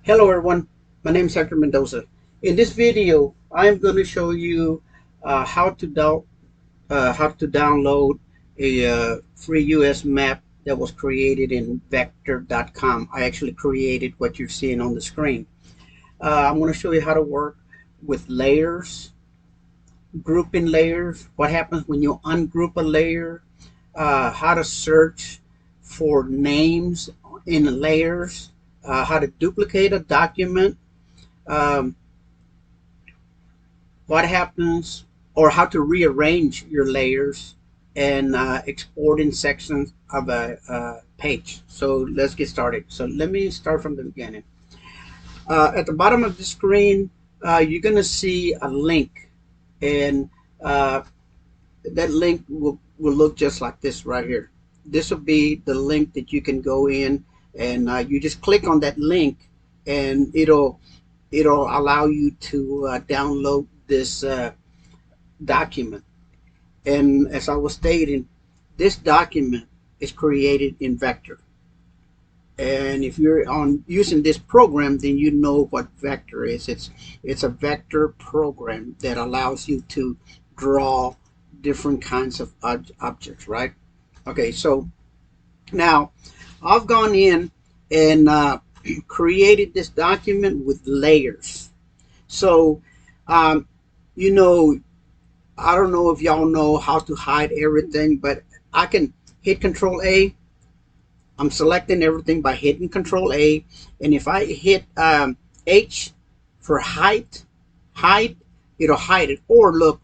Hello everyone, my name is Hector Mendoza. In this video, I'm going to show you how to download a free US map that was created in vectr.com. I actually created what you're seeing on the screen. I'm going to show you how to work with layers, grouping layers, what happens when you ungroup a layer, how to search for names in layers, how to duplicate a document, um, what happens or how to rearrange your layers and exporting sections of a page. So let's get started. So let me start from the beginning. At the bottom of the screen, you're going to see a link, and uh, that link will look just like this right here. This will be the link that you can go in, and you just click on that link, and it'll allow you to download this document. And as I was stating, this document is created in vector. And if you're on using this program, then you know what vector is. It's a vector program that allows you to draw different kinds of objects, right? Okay, so now I've gone in and created this document with layers. So, um, you know, I don't know if y'all know how to hide everything, but I can hit Control A. I'm selecting everything by hitting Control A, and if I hit H for hide, it'll hide it. Or look,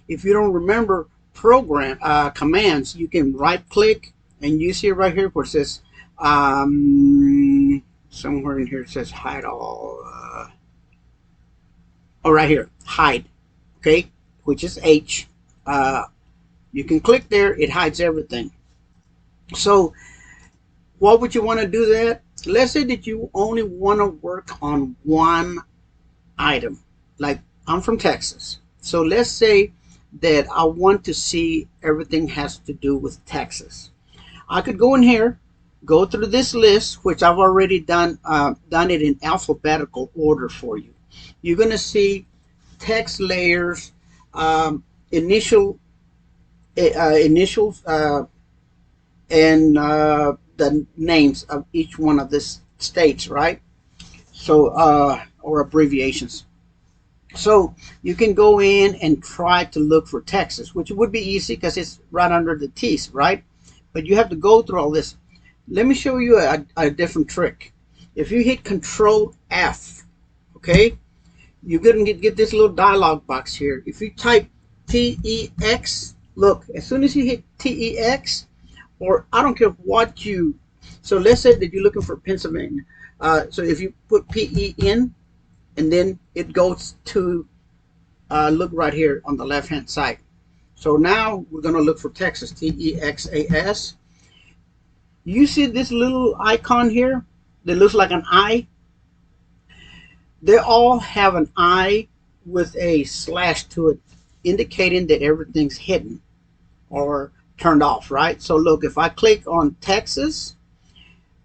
if you don't remember program commands, you can right click and you see it right here where it says somewhere in here it says hide all. Oh, right here, hide. Okay, which is H. Uh, you can click there, it hides everything. So what would you want to do that? Let's say that you only want to work on one item. Like, I'm from Texas. So let's say that I want to see everything has to do with Texas. I could go in here, go through this list, which I've already done it in alphabetical order for you. You're going to see text layers, initial initials, and the names of each one of these states, right? So, or abbreviations. So you can go in and try to look for Texas, which would be easy because it's right under the T's, right? But you have to go through all this. Let me show you a different trick. If you hit Control F, okay, you're going to get this little dialog box here. If you type TEX, look, as soon as you hit TEX, or I don't care what you, so let's say that you're looking for Pennsylvania. So if you put PEN, and then it goes to look right here on the left hand side. So now we're going to look for Texas, TEXAS. You see this little icon here that looks like an eye? They all have an eye with a slash to it, indicating that everything's hidden or turned off, right? So look, if I click on Texas,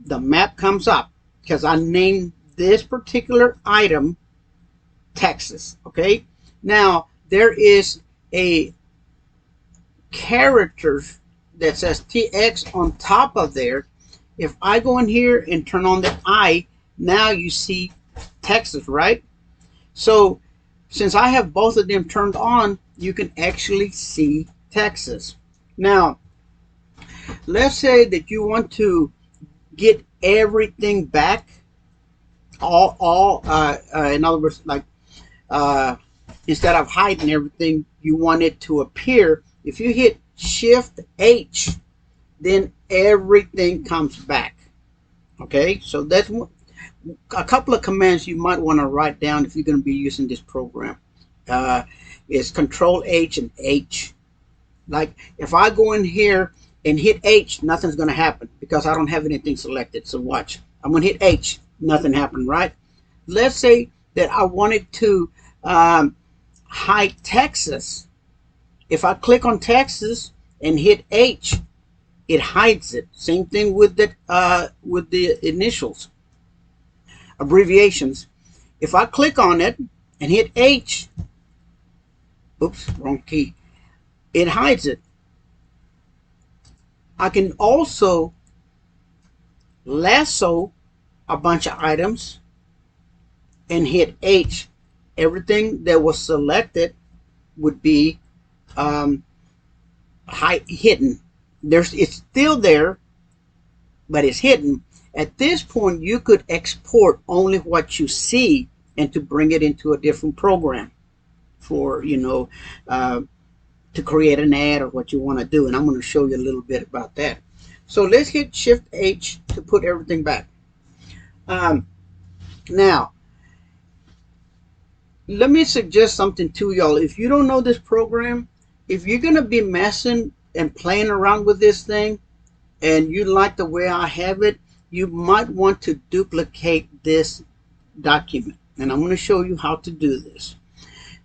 the map comes up because I named this particular item Texas. Okay, now there is a character that says TX on top of there. If I go in here and turn on the I, now you see Texas, right? So since I have both of them turned on, you can actually see Texas. Now let's say that you want to get everything back, in other words, like instead of hiding everything, you want it to appear. If you hit Shift H, then everything comes back. Okay, so that's a couple of commands you might want to write down if you're going to be using this program. Is Control H and H. Like if I go in here and hit H, nothing's going to happen because I don't have anything selected. So watch, I'm going to hit H, nothing happened, right? Let's say that I wanted to hide Texas. If I click on Texas and hit H, it hides it. Same thing with the initials. abbreviations. If I click on it and hit H, oops, wrong key, it hides it. I can also lasso a bunch of items and hit H. Everything that was selected would be hidden. It's still there, but it's hidden. At this point, you could export only what you see and to bring it into a different program for, to create an ad or what you want to do. And I'm going to show you a little bit about that. So let's hit Shift H to put everything back. Now, let me suggest something to y'all. If you don't know this program, if you're going to be messing and playing around with this thing and you like the way I have it, you might want to duplicate this document. And I'm going to show you how to do this.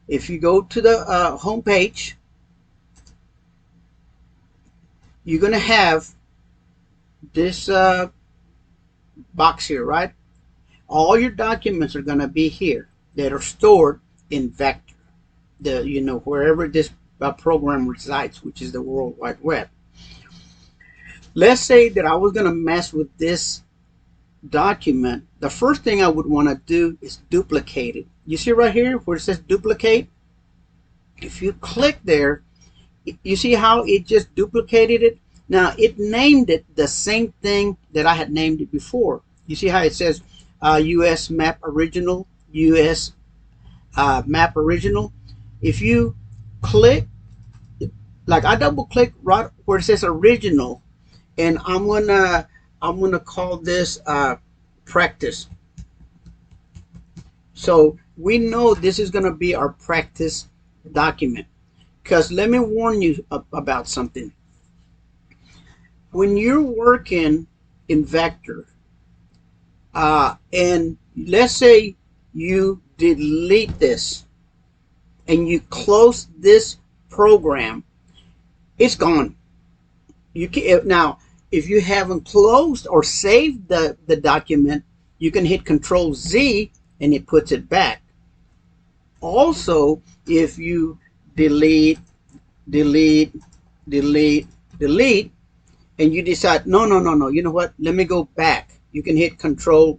If you go to the home page, you're going to have this box here, right? All your documents are going to be here that are stored in vectr, wherever this program resides, which is the World Wide Web. Let's say that I was going to mess with this document. The first thing I would want to do is duplicate it. You see right here where it says duplicate? If you click there, you see how it just duplicated it? Now it named it the same thing that I had named it before. You see how it says US map original, US map original. If you click, like I double click right where it says original, and I'm gonna call this practice. So we know this is gonna be our practice document. Because let me warn you about something. When you're working in vectr, and let's say you delete this and you close this program, it's gone. You can now, if you haven't closed or saved the document, you can hit Control Z and it puts it back. Also, if you delete, and you decide, no, you know what, let me go back, you can hit Control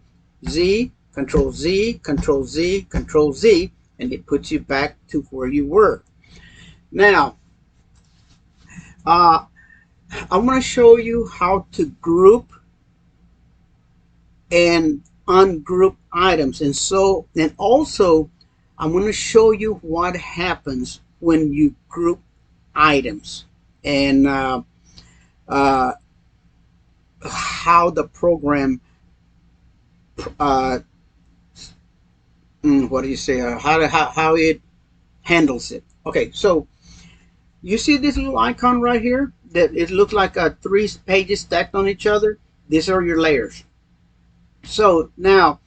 Z, Control Z, Control Z, Control Z, and it puts you back to where you were. Now, I'm going to show you how to group and ungroup items, and also I'm going to show you what happens when you group items, and how the program what do you say, how it handles it. Okay, so you see this little icon right here that it looks like 3 pages stacked on each other? These are your layers. So now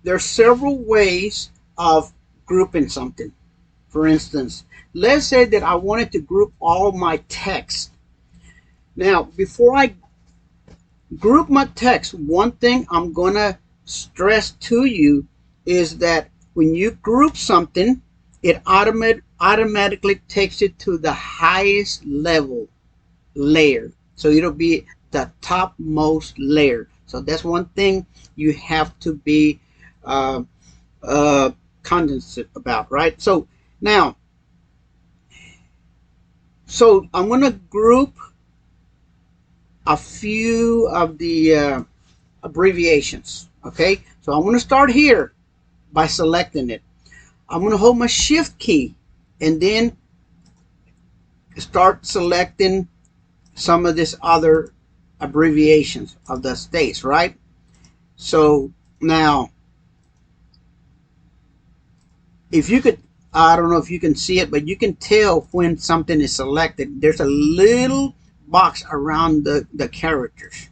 there's several ways of grouping something. For instance, let's say that I wanted to group all my text. Now, before I group my text, one thing I'm going to stress to you is that when you group something, it automatically takes it to the highest level layer. So it'll be the topmost layer. So that's one thing you have to be cognizant about, right? So now, I'm going to group a few of the abbreviations. Okay, so I'm going to start here by selecting it. I'm going to hold my Shift key and then start selecting some of this other abbreviations of the states, right? So now, if you could, I don't know if you can see it, but you can tell when something is selected. There's a little box around the characters.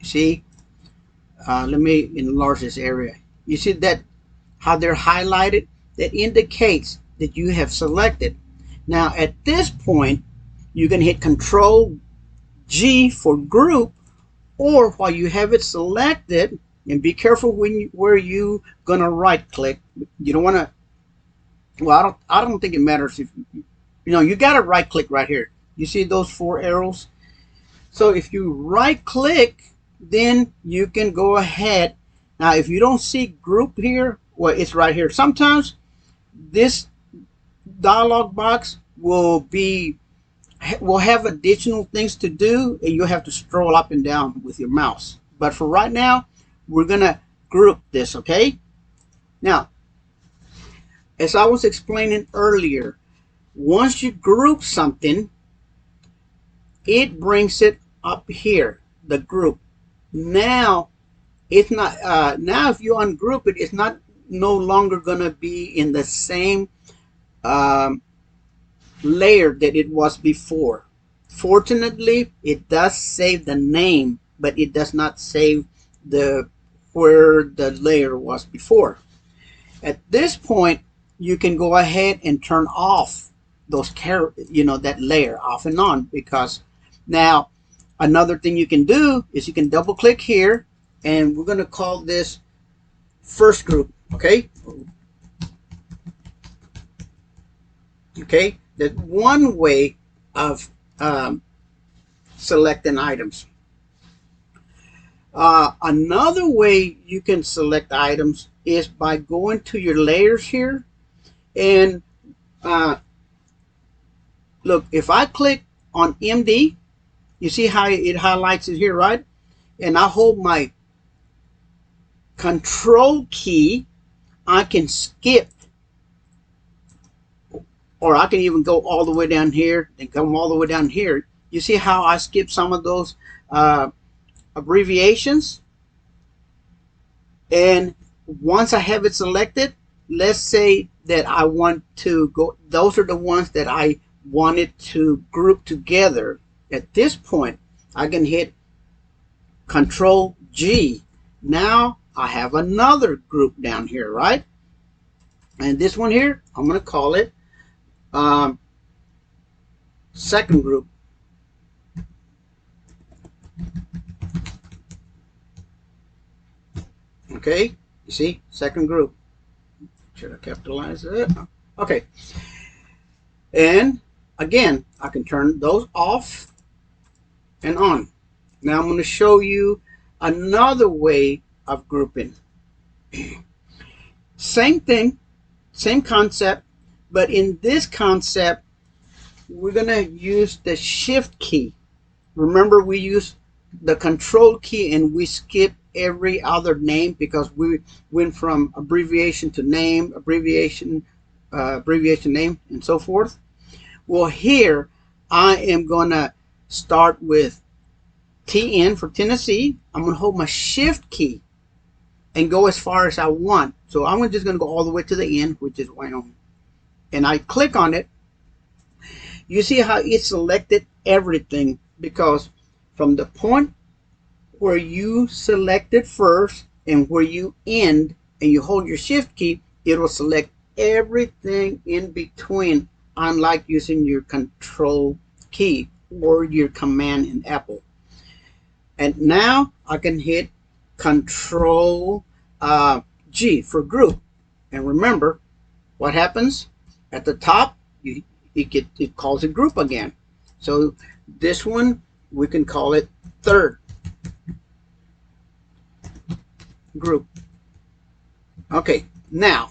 See? Let me enlarge this area. You see that how they're highlighted? That indicates that you have selected. Now at this point, you can hit Control G for group, or while you have it selected, And be careful where you gonna right click. You don't want to. Well, I don't think it matters if you got to right click right here. You see those 4 arrows? So if you right click, then you can go ahead. Now, if you don't see group here, well, it's right here. Sometimes this dialog box will have additional things to do, and you'll have to scroll up and down with your mouse. But for right now, we're gonna group this, okay? Now, as I was explaining earlier, once you group something, it brings it up here, the group. Now it's not now if you ungroup it, it's not no longer gonna be in the same layer that it was before. Fortunately, it does save the name, but it does not save the where the layer was before. At this point, you can go ahead and turn off those that layer off and on, because now another thing you can do is you can double click here, and we're going to call this first group. Okay, that's one way of selecting items. Another way you can select items is by going to your layers here, and look, if I click on MD, you see how it highlights it here, right? And I hold my control key, I can skip, or I can even go all the way down here and come all the way down here. You see how I skip some of those abbreviations? And once I have it selected, let's say that I want to go, those are the ones that I wanted to group together. At this point, I can hit Control G. Now I have another group down here, right? And this one here, I'm going to call it second group. Okay, you see, second group. Should I capitalize it? Okay. And again, I can turn those off and on. Now I'm going to show you another way of grouping. Same thing, same concept, but in this concept, we're going to use the shift key. Remember, we use the control key and we skip every other name because we went from abbreviation to name, abbreviation name, and so forth. Well, here I am going to start with TN for Tennessee. I'm going to hold my shift key and go as far as I want. So I'm just going to go all the way to the end, which is Wyoming. And I click on it. You see how it selected everything, because from the point where you selected first and where you end and you hold your shift key, it will select everything in between, unlike using your control key or your command in Apple. And now I can hit Control G for group. And remember what happens at the top, it calls it group again. So this one, we can call it third group. Okay, now,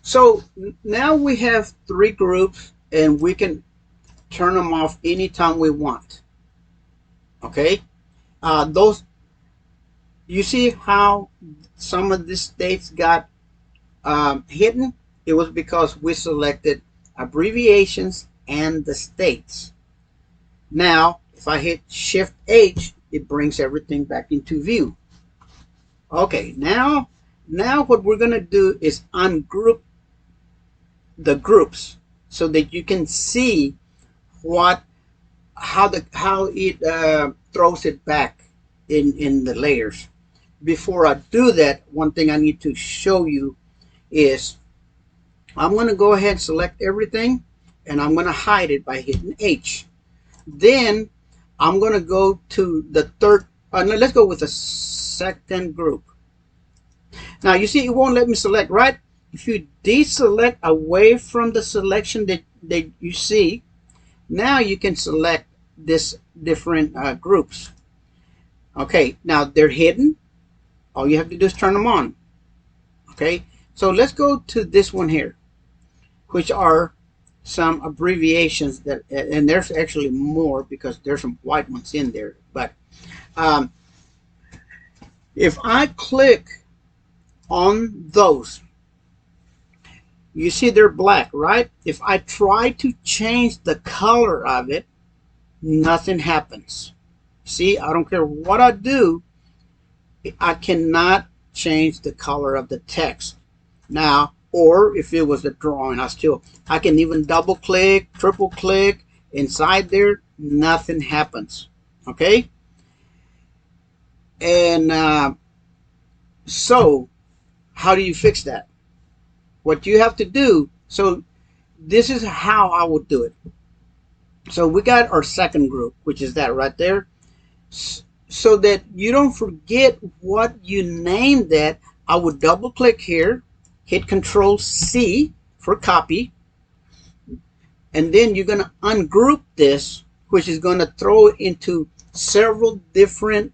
so now we have 3 groups and we can turn them off anytime we want. Okay, those, you see how some of the states got hidden? It was because we selected abbreviations and the states. Now, if I hit Shift H, it brings everything back into view. Okay, now what we're going to do is ungroup the groups so that you can see how it throws it back in the layers. Before I do that, one thing I need to show you is I'm going to go ahead and select everything, and I'm going to hide it by hitting H. Then I'm going to go to the third No, let's go with the second group. Now you see it won't let me select, right? If you deselect away from the selection that you see, now you can select this different groups. Okay, now they're hidden. All you have to do is turn them on. Okay, so let's go to this one here, which are some abbreviations that, and there's actually more because there's some white ones in there. But if I click on those, you see they're black, right? If I try to change the color of it, nothing happens. See, I don't care what I do, I cannot change the color of the text. Now, or if it was a drawing, I can even double click, triple click inside there, nothing happens. Okay? And so how do you fix that? What you have to do, so this is how I would do it. So we got our second group, which is that right there. So that you don't forget what you named that, I would double click here, hit Control C for copy, and then you're going to ungroup this, which is going to throw it into several different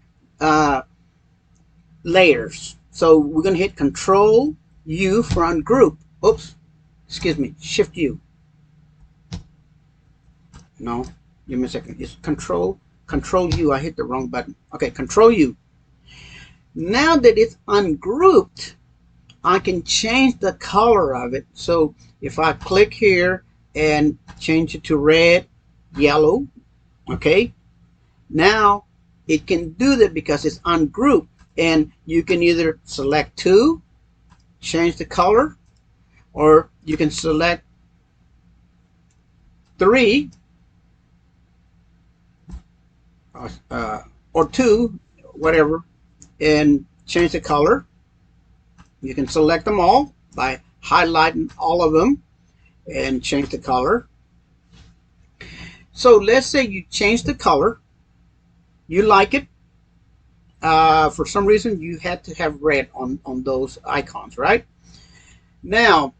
layers. So we're going to hit Control U for ungroup. Oops, excuse me, Shift U. No, give me a second. It's Control U. I hit the wrong button. Okay, Control U. Now that it's ungrouped, I can change the color of it. So if I click here and change it to red, yellow, okay, now it can do that because it's ungrouped. And you can either select two, change the color, or you can select three, or two, whatever, and change the color. You can select them all by highlighting all of them and change the color. So let's say you change the color, you like it. For some reason you had to have red on those icons, right? Now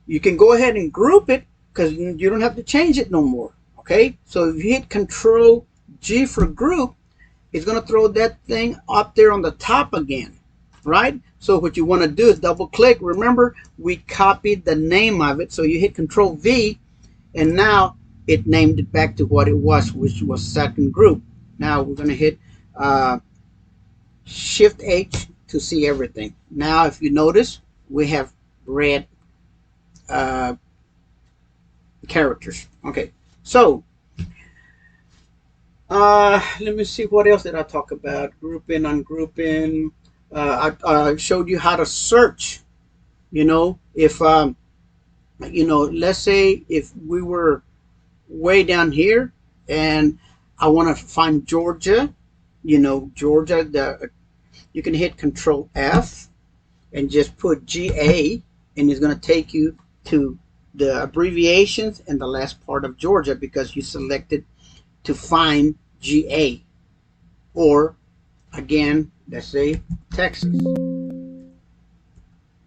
you can go ahead and group it because you don't have to change it no more. Okay, so if you hit Control G for group, it's going to throw that thing up there on the top again, right? So what you want to do is double click. Remember, we copied the name of it, so you hit Control V, and now it named it back to what it was, which was second group. Now we're going to hit Shift H to see everything. Now if you notice, we have red characters. Okay, so let me see, what else did I talk about? Grouping, ungrouping. I showed you how to search. You know, if you know, let's say if we were way down here and I want to find Georgia, you know, Georgia, you can hit Control F and just put GA, and it's going to take you to the abbreviations and the last part of Georgia because you selected to find GA. Or again, let's say Texas.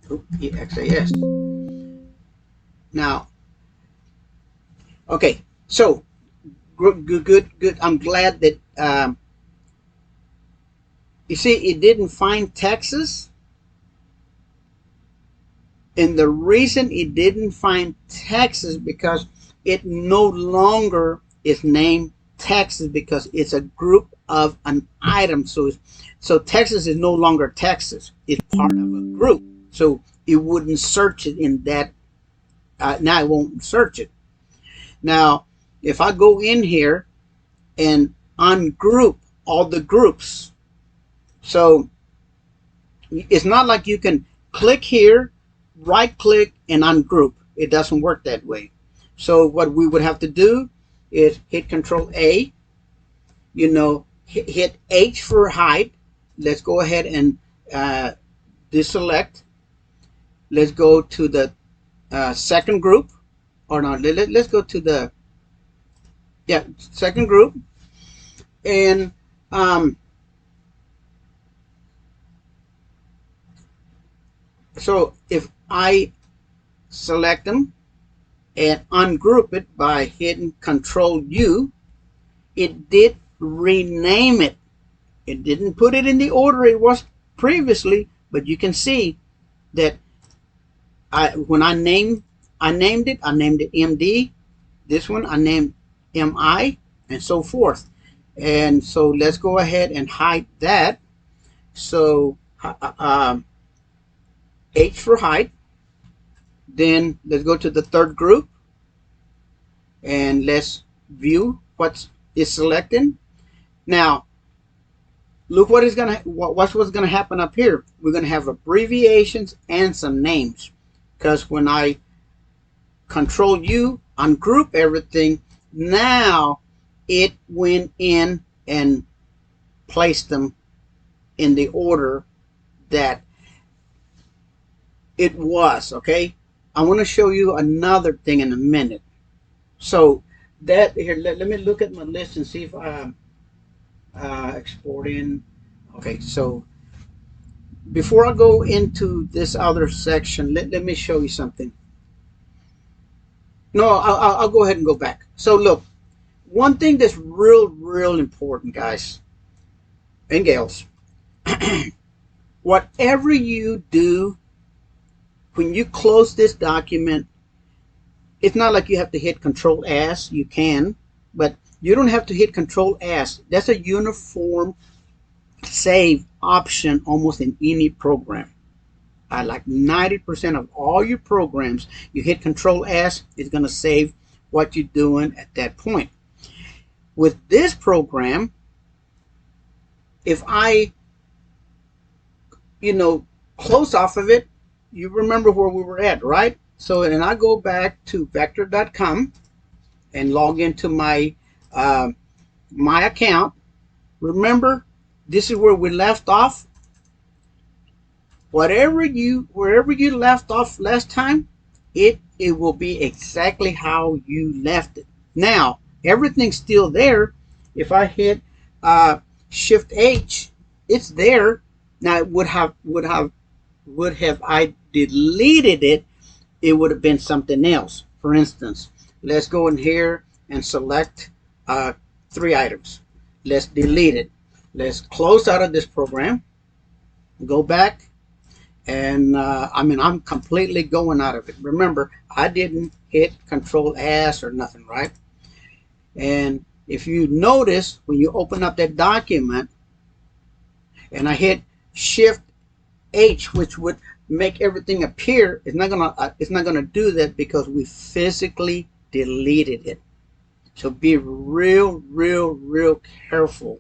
EXAS. Now, okay, so good. I'm glad that you see it didn't find Texas, and the reason it didn't find Texas because it no longer is named Texas because it's a group of an item. So Texas is no longer Texas. It's part of a group. So it wouldn't search it in that. Now it won't search it. Now, if I go in here and ungroup all the groups, so it's not like you can click here, right click, and ungroup. It doesn't work that way. So what we would have to do is hit Control A, you know, hit H for hide. Let's go ahead and deselect. Let's go to the second group, or no, let's go to the second group, and So if I select them and ungroup it by hitting Control U, it did rename it. It didn't put it in the order it was previously, but you can see that when I named it MD. This one I named MI, and so forth. And so let's go ahead and hide that. So H for height. Then let's go to the third group and let's view what is selected. Now look what is gonna what's gonna happen up here. We're gonna have abbreviations and some names, because when I Control U, ungroup everything, now it went in and placed them in the order that it was. Okay, I want to show you another thing in a minute. So that here, let me look at my list and see if I'm exporting. Okay, so before I go into this other section, let me show you something. No, I'll go ahead and go back. So look, one thing that's real important, guys and gals, whatever you do when you close this document, it's not like you have to hit Control S. You can, but you don't have to hit Control S. That's a uniform save option almost in any program. Like 90% of all your programs, you hit Control S, it's going to save what you're doing at that point. With this program, if I, close off of it, you remember where we were at, right? So, and I go back to vectr.com and log into my my account. Remember, this is where we left off. Wherever you left off last time, it will be exactly how you left it. Now everything's still there. If I hit Shift H, it's there. Now it would have I deleted it, it would have been something else. For instance, let's go in here and select 3 items. Let's delete it. Let's close out of this program, go back, and I'm completely going out of it. Remember, I didn't hit Control S or nothing, right? And if you notice, when you open up that document and I hit Shift H, which would make everything appear, it's not gonna do that because we physically deleted it. So be real careful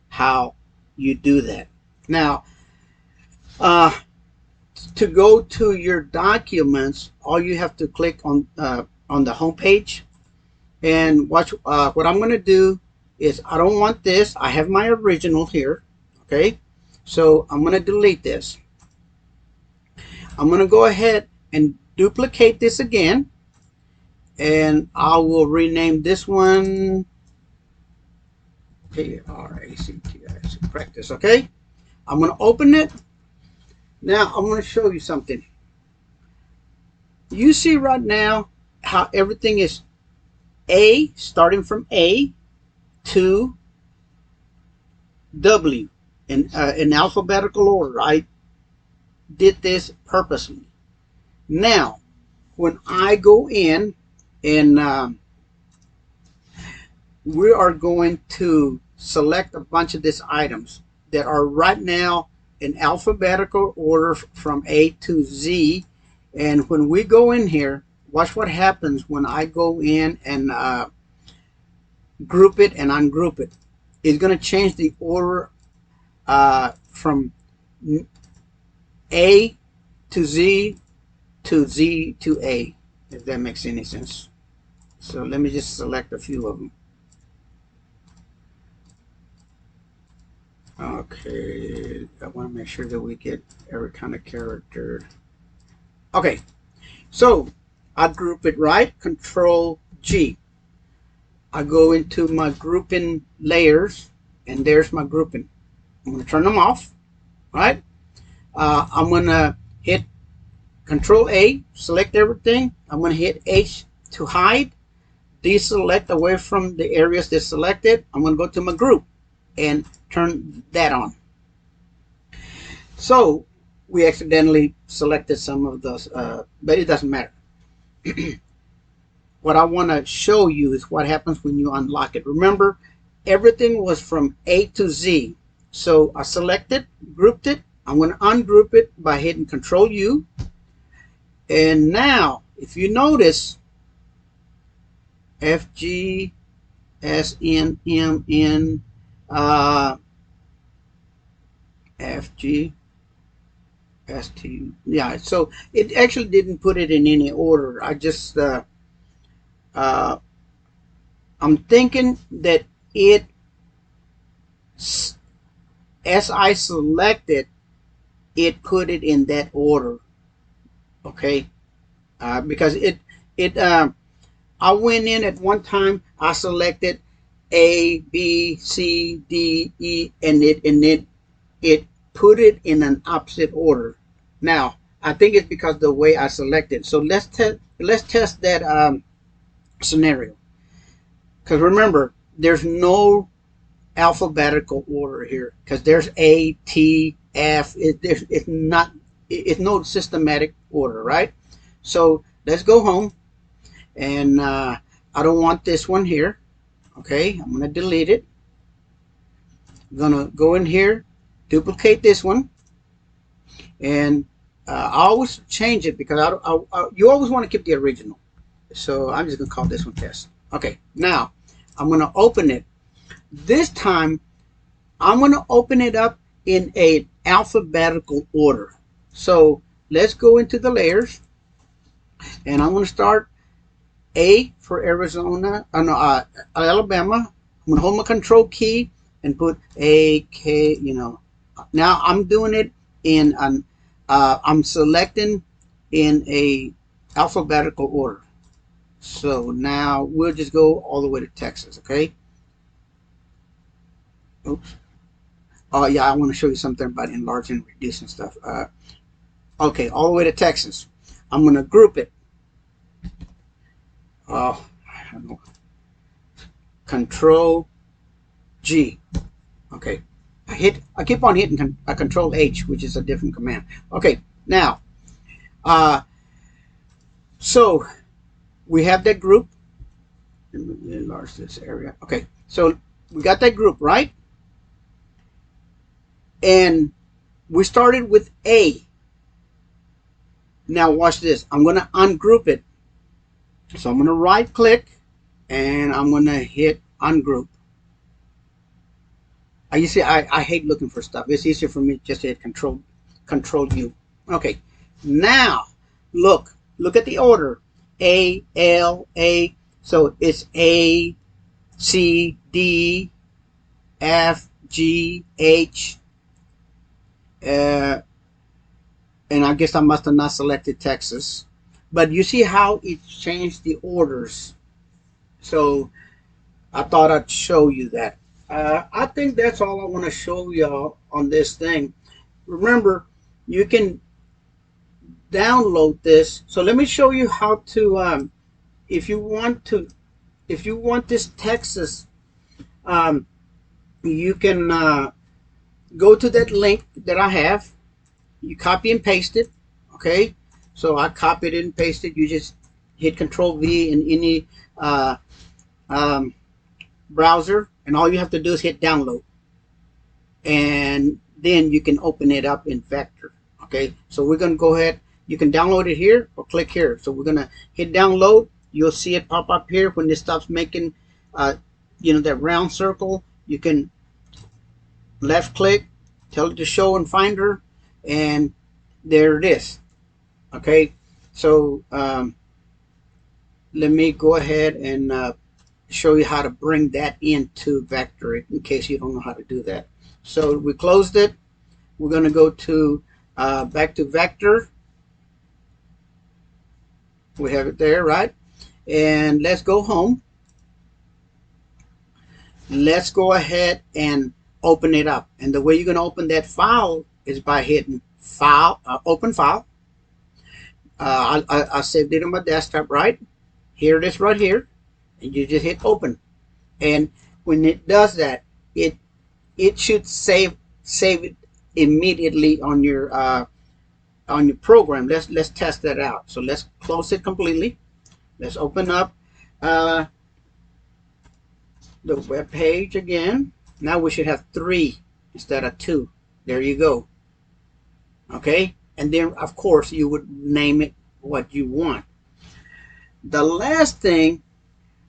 how you do that. Now to go to your documents, all you have to click on the home page, and watch what I'm going to do is, I don't want this. I have my original here. Okay, so I'm going to delete this. I'm going to go ahead and duplicate this again, and I will rename this one P-R-A-C-T-I-S, practice. Okay, I'm going to open it. Now I'm going to show you something. You see right now how everything is A, starting from A to W in alphabetical order. I did this purposely. Now, when I go in and we are going to select a bunch of these items that are right now in alphabetical order from A to Z. And when we go in here, watch what happens when I go in and group it and ungroup it. It's going to change the order from A to Z to A, if that makes any sense. So let me just select a few of them. Okay, I want to make sure that we get every kind of character. Okay, so I group it right, Control G. I go into my grouping layers, and there's my grouping. I'm going to turn them off, right? I'm going to hit Control A, select everything. I'm going to hit H to hide, deselect away from the areas that's selected. I'm going to go to my group and turn that on. So we accidentally selected some of those, but it doesn't matter. What I want to show you is what happens when you unlock it. Remember, everything was from A to Z. So I selected, grouped it. I'm going to ungroup it by hitting Control U. And now, if you notice, F, G, S, N, M, N, F, G, S, T. Yeah, so it actually didn't put it in any order. I just, I'm thinking that it, as I selected, it put it in that order. Okay, because I went in at one time, I selected A, B, C, D, E, and it put it in an opposite order. Now, I think it's because of the way I selected. So let's test that scenario. Because remember, there's no alphabetical order here because there's A, T, F. It's not. It's no systematic order, right? So let's go home, and I don't want this one here. Okay, I'm gonna delete it. I'm gonna go in here, duplicate this one, and I always change it because you always want to keep the original. So I'm just gonna call this one test. Okay, now I'm gonna open it. This time I'm going to open it up in a alphabetical order. So let's go into the layers, and I'm going to start A for Arizona, no, Alabama. I'm going to hold my control key and put A, K, Now I'm doing it in an, I'm selecting in a alphabetical order. So now we'll just go all the way to Texas, okay? Oops. Oh yeah, I want to show you something about enlarging, reducing stuff. Okay, all the way to Texas. I'm going to group it. Oh, I don't know. Control G. Okay. I keep on hitting Control H, which is a different command. Okay, now, so we have that group. Enlarge this area. Okay, so we got that group, right? And we started with A. Now watch this. I'm going to ungroup it. So I'm going to right click and I'm going to hit ungroup. You see, I hate looking for stuff. It's easier for me just to hit control U. Okay, now look at the order. A, L, A. So it's A, C, D, F, G, H. And I guess I must have not selected Texas. But you see how it changed the orders. So I thought I'd show you that. I think that's all I want to show y'all on this thing. Remember, you can download this. So let me show you how to, if you want this Texas, you can go to that link that I have. You copy and paste it. Okay. So I copied it and pasted. You just hit Control V in any browser, and all you have to do is hit download, and then you can open it up in vectr. Okay, so we're going to go ahead. You can download it here or click here. So we're going to hit download. You'll see it pop up here when it stops making that round circle. You can left click, tell it to show in Finder, and there it is. Okay, so let me go ahead and show you how to bring that into vectr in case you don't know how to do that. So we closed it. We're going to go to back to vectr. We have it there, right? And let's go home. Let's go ahead and open it up. And the way you're going to open that file is by hitting File, Open File. I saved it on my desktop, right? Here it is right here. And you just hit open. And when it does that, it should save it immediately on your program. Let's test that out. So let's close it completely. Let's open up the web page again. Now we should have 3 instead of 2. There you go. Okay, and then of course you would name it what you want. The last thing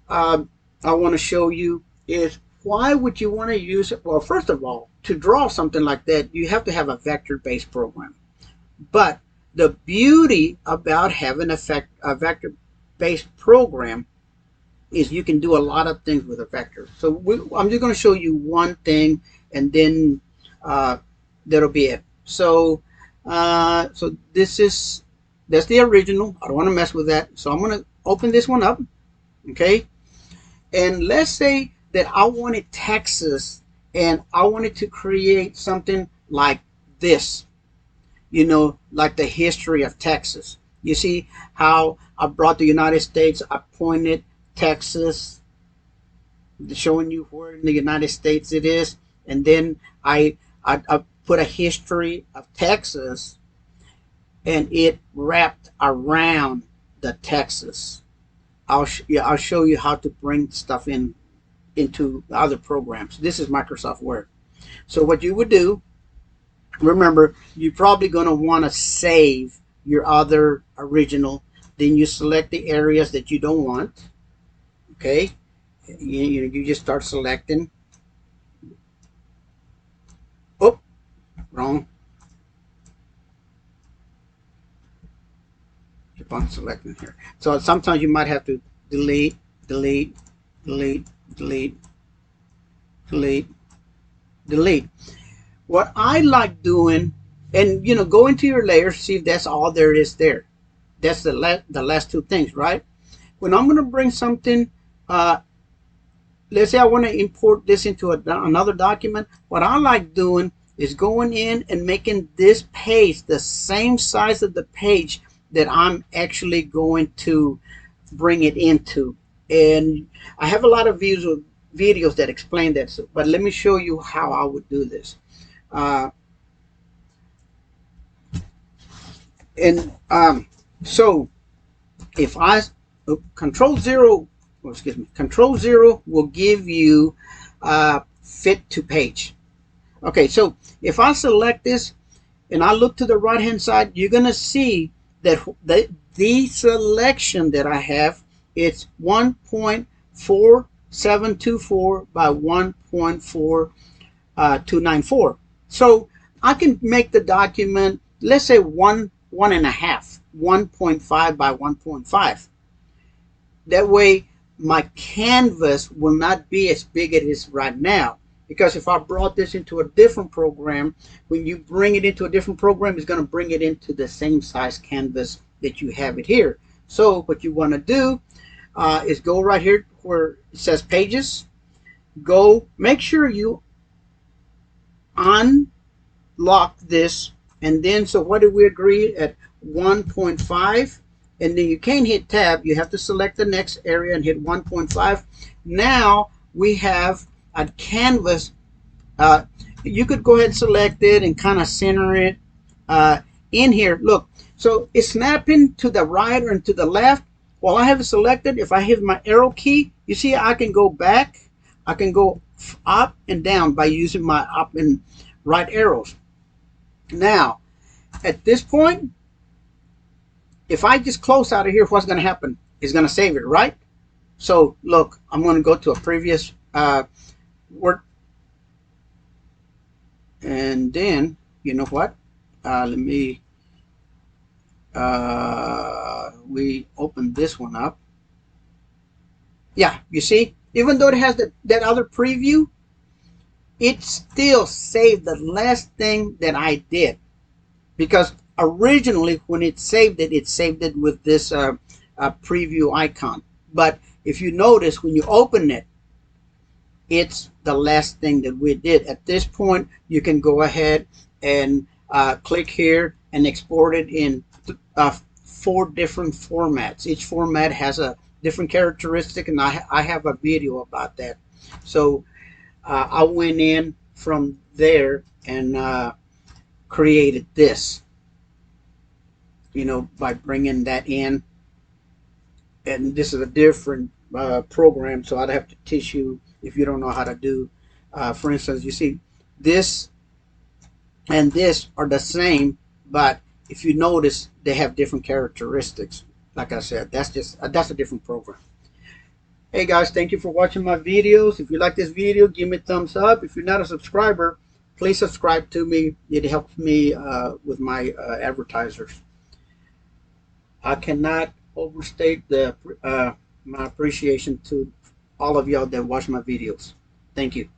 I want to show you is, why would you want to use it? Well, first of all, to draw something like that, you have to have a vector-based program. But the beauty about having a vector-based program is you can do a lot of things with a vector. So I'm just going to show you one thing, and then that'll be it. So so that's the original. I don't want to mess with that. So I'm going to open this one up. Okay. And let's say that I wanted Texas, and I wanted to create something like this, you know, like the history of Texas. You see how I brought the United States, I pointed Texas, showing you where in the United States it is, and then I put a history of Texas, and it wrapped around the Texas. I'll show you how to bring stuff into other programs. This is Microsoft Word. So what you would do, remember, you're probably going to want to save your other original. Then you select the areas that you don't want. Okay, you just start selecting. Oh, wrong. Keep on selecting here. So sometimes you might have to delete, delete, delete, delete, delete, delete. What I like doing, and you know, go into your layers, see if that's all there is there. That's the last 2 things, right? When I'm going to bring something, let's say I want to import this into another document, what I like doing is going in and making this page the same size of the page that I'm actually going to bring it into. And I have a lot of videos that explain that, but let me show you how I would do this. So if I Control 0, excuse me, Control 0 will give you fit to page. Okay, so if I select this and I look to the right hand side, you're gonna see that the selection that I have, it's 1.4724 by 1.4294. So I can make the document, let's say 1.5, 1.5 by 1.5. That way my canvas will not be as big as it is right now. Because if I brought this into a different program, when you bring it into a different program, it's going to bring it into the same size canvas that you have it here. So what you want to do is go right here where it says pages. Go, make sure you unlock this, and then, so what did we agree at 1.5? And then you can't hit tab, you have to select the next area and hit 1.5. Now we have a canvas. You could go ahead and select it and kind of center it in here. Look, so it's snapping to the right or to the left. While I have it selected, if I hit my arrow key, you see I can go back, I can go up and down by using my up and right arrows. Now at this point, if I just close out of here, what's going to happen? It's going to save it, right? So look, I'm going to go to a previous Word, and then you know what? Let me we open this one up. Yeah, you see, even though it has that other preview, it still saved the last thing that I did, because originally when it saved it with this preview icon. But if you notice, when you open it, it's the last thing that we did. At this point, you can go ahead and click here and export it in 4 different formats. Each format has a different characteristic, and I have a video about that. So I went in from there and created this, by bringing that in. And this is a different program, so I'd have to teach you if you don't know how to do. For instance, you see this and this are the same, but if you notice, they have different characteristics. Like I said, that's a different program. Hey guys, thank you for watching my videos. If you like this video, give me a thumbs up. If you're not a subscriber, please subscribe to me. It helps me with my advertisers. I cannot overstate my appreciation to all of y'all that watch my videos. Thank you.